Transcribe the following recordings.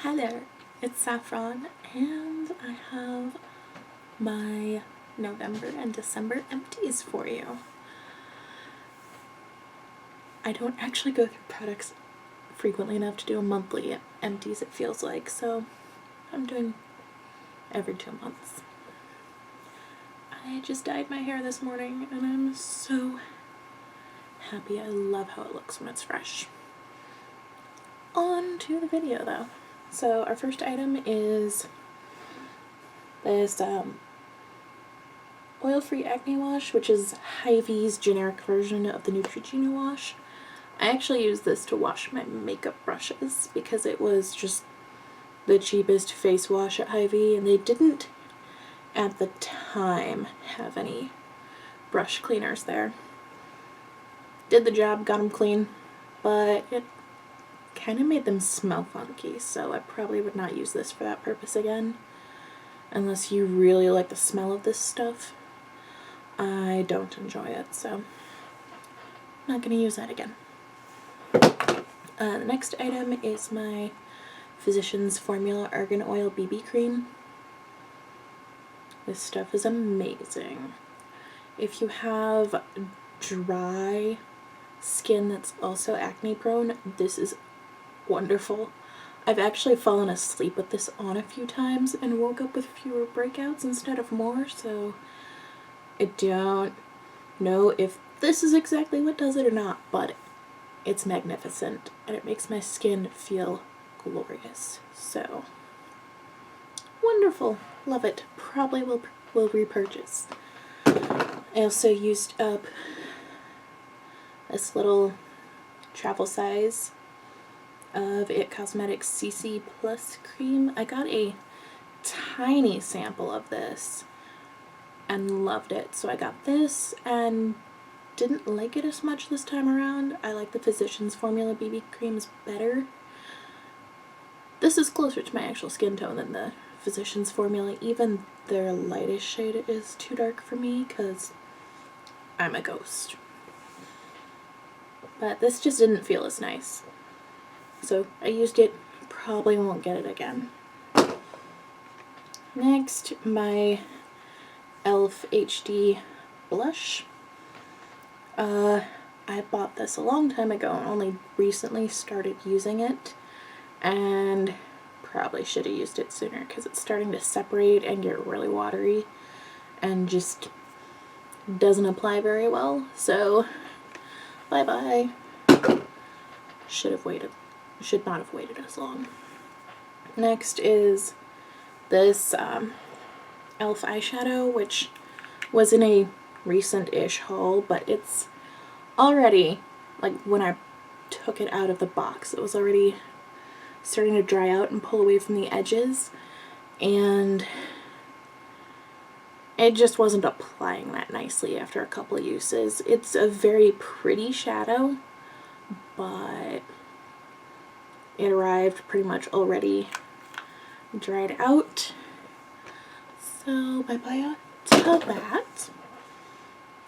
Hi there, it's Saffron, and I have my November and December empties for you. I don't actually go through products frequently enough to do a monthly empties, it feels like, so I'm doing every 2 months. I just dyed my hair this morning, and I'm so happy. I love how it looks when it's fresh. On to the video, though. So our first item is this oil-free acne wash, which is Hy-Vee's generic version of the Neutrogena wash. I actually use this to wash my makeup brushes because it was just the cheapest face wash at Hy-Vee, and they didn't at the time have any brush cleaners there. Did the job, got them clean, but it kind of made them smell funky, so I probably would not use this for that purpose again unless you really like the smell of this stuff. I don't enjoy it, so I'm not going to use that again. The next item is my Physicians Formula Argan Oil BB Cream. This stuff is amazing. If you have dry skin that's also acne prone, this is wonderful. I've actually fallen asleep with this on a few times and woke up with fewer breakouts instead of more, so I don't know if this is exactly what does it or not, but it's magnificent and it makes my skin feel glorious. So wonderful. Love it. Probably will repurchase. I also used up this little travel size of It Cosmetics CC Plus cream. I got a tiny sample of this and loved it, so I got this and didn't like it as much this time around. I like the Physicians Formula BB creams better. This is closer to my actual skin tone than the Physicians Formula. Even their lightest shade is too dark for me because I'm a ghost. But this just didn't feel as nice. So I used it, probably won't get it again. Next, my e.l.f. HD blush. I bought this a long time ago and only recently started using it, and probably should have used it sooner because it's starting to separate and get really watery and just doesn't apply very well, so bye bye. Should not have waited as long. Next is this e.l.f. eyeshadow, which was in a recent-ish haul, but it's already, like, when I took it out of the box, it was already starting to dry out and pull away from the edges, and it just wasn't applying that nicely after a couple of uses. It's a very pretty shadow, but it arrived pretty much already dried out, so bye-bye to that.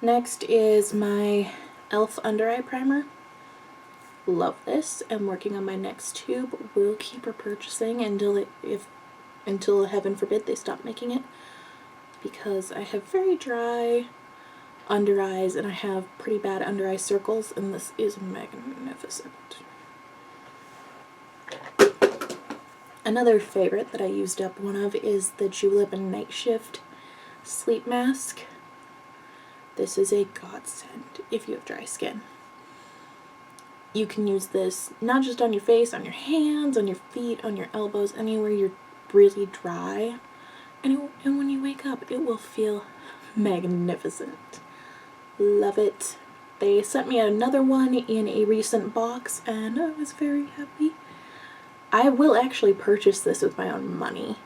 Next is my e.l.f. Under Eye Primer. Love this. I'm working on my next tube. Will keep repurchasing until heaven forbid they stop making it, because I have very dry under eyes and I have pretty bad under eye circles, and this is magnificent. Another favorite that I used up one of is the Julep Night Shift Sleep Mask. This is a godsend if you have dry skin. You can use this not just on your face, on your hands, on your feet, on your elbows, anywhere you're really dry. And when you wake up, it will feel magnificent. Love it. They sent me another one in a recent box, and I was very happy. I will actually purchase this with my own money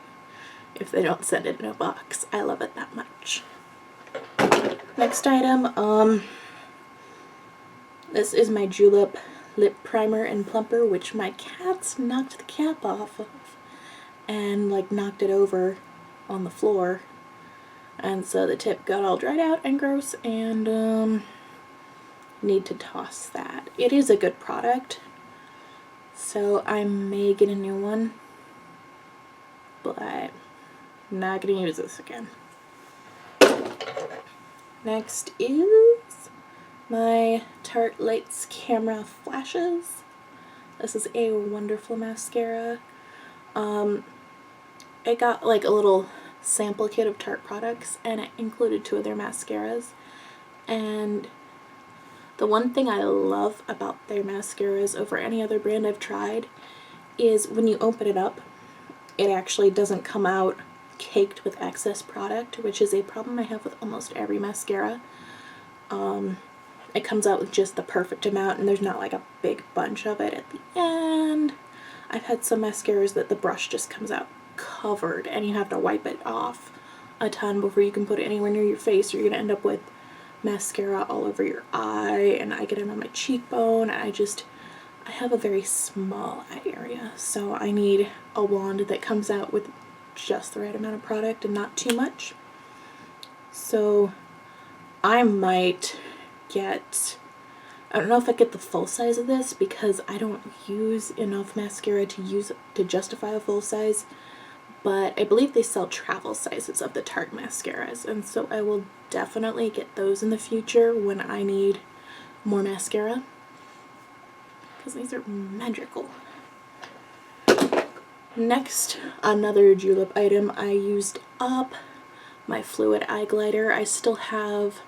if they don't send it in a box. I love it that much. Next item, this is my Julep Lip Primer and Plumper, which my cats knocked the cap off of and like knocked it over on the floor, and so the tip got all dried out and gross, and need to toss that. It is a good product, so I may get a new one but I'm not going to use this again. Next is my Tarte Lights Camera Flashes. This is a wonderful mascara. I got like a little sample kit of Tarte products, and it included 2 of their mascaras. And the one thing I love about their mascaras over any other brand I've tried is when you open it up, it actually doesn't come out caked with excess product, which is a problem I have with almost every mascara. It comes out with just the perfect amount, and there's not like a big bunch of it at the end. I've had some mascaras that the brush just comes out covered, and you have to wipe it off a ton before you can put it anywhere near your face, or you're gonna end up with mascara all over your eye, and I get it on my cheekbone. I have a very small eye area, so I need a wand that comes out with just the right amount of product and not too much. So I might get, I don't know if I get the full size of this because I don't use enough mascara to justify a full size, but I believe they sell travel sizes of the Tarte mascaras, and so I will definitely get those in the future when I need more mascara, because these are magical. Next, another julep item. I used up my fluid eye glider. I still have,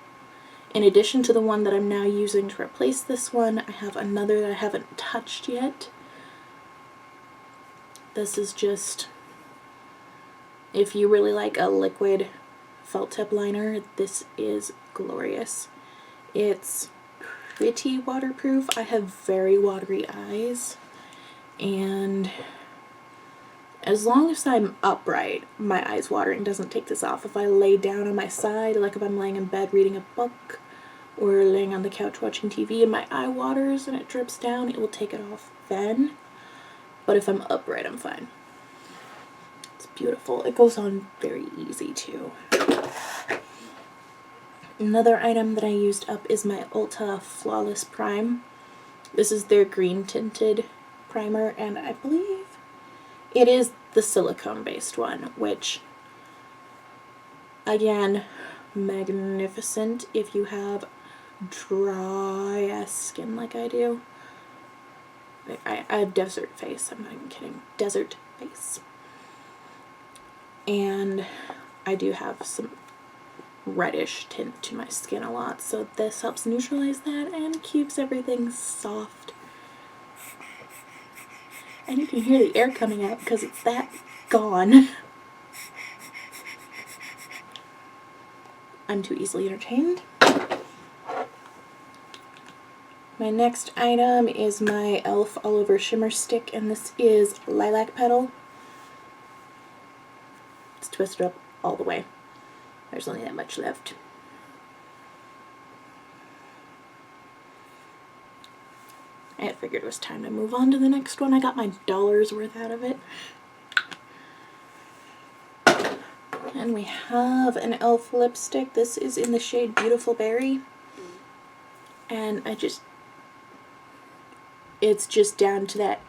in addition to the one that I'm now using to replace this one, I have another that I haven't touched yet. This is just, if you really like a liquid felt tip liner, this is glorious. It's pretty waterproof. I have very watery eyes, and as long as I'm upright, my eyes watering doesn't take this off. If I lay down on my side, like if I'm laying in bed reading a book or laying on the couch watching TV and my eye waters and it drips down, it will take it off then. But if I'm upright, I'm fine. It's beautiful. It goes on very easy too. Another item that I used up is my Ulta Flawless Prime. This is their green tinted primer, and I believe it is the silicone based one, which, again, magnificent if you have dry ass skin like I do. I have desert face, I'm not even kidding, desert face. And I do have some reddish tint to my skin a lot, so this helps neutralize that and keeps everything soft. And you can hear the air coming out because it's that gone. I'm too easily entertained. My next item is my e.l.f. All Over Shimmer Stick, and this is Lilac Petal. It's twisted up all the way. There's only that much left. I figured it was time to move on to the next one. I got my dollar's worth out of it. And we have an e.l.f. lipstick. This is in the shade Beautiful Berry. And it's just down to that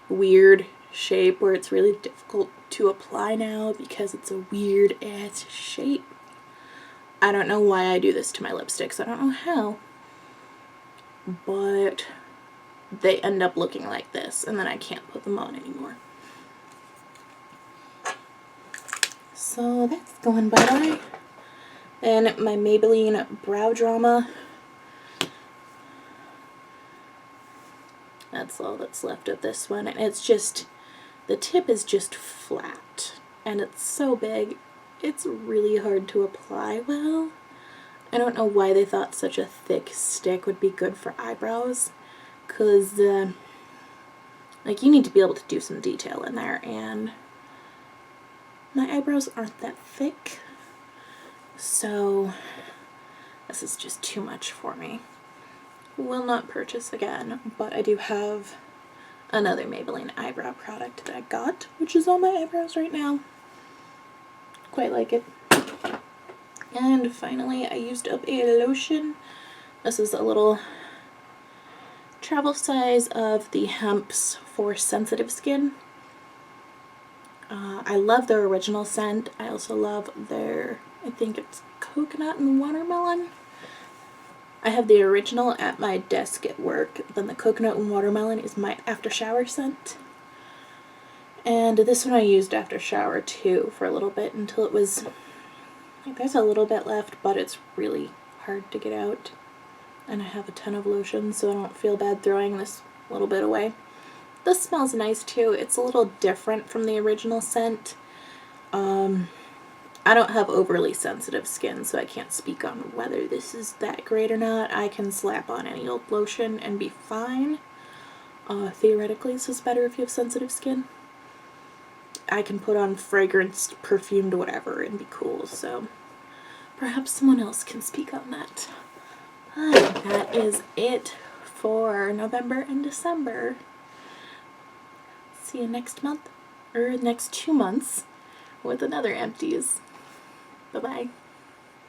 weird shape where it's really difficult to apply now because it's a weird ass shape. I don't know why I do this to my lipsticks. I don't know how. But they end up looking like this, and then I can't put them on anymore. So that's going bye-bye. Then my Maybelline Brow Drama. That's all that's left of this one, and it's just, the tip is just flat, and it's so big, it's really hard to apply well. I don't know why they thought such a thick stick would be good for eyebrows, because, like, you need to be able to do some detail in there, and my eyebrows aren't that thick, so this is just too much for me. Will not purchase again, but I do have another Maybelline eyebrow product that I got, which is on my eyebrows right now. Quite like it. And finally, I used up a lotion. This is a little travel size of the Hemp's for sensitive skin. I love their original scent. I also love their, I think it's coconut and watermelon. I have the original at my desk at work, then the coconut and watermelon is my after shower scent. And this one I used after shower too for a little bit until it was, like, there's a little bit left, but it's really hard to get out. And I have a ton of lotion, so I don't feel bad throwing this little bit away. This smells nice too. It's a little different from the original scent. I don't have overly sensitive skin, so I can't speak on whether this is that great or not. I can slap on any old lotion and be fine. Theoretically, this is better if you have sensitive skin. I can put on fragranced, perfumed whatever and be cool, so perhaps someone else can speak on that. That is it for November and December. See you next month, or next 2 months, with another Empties. Bye-bye.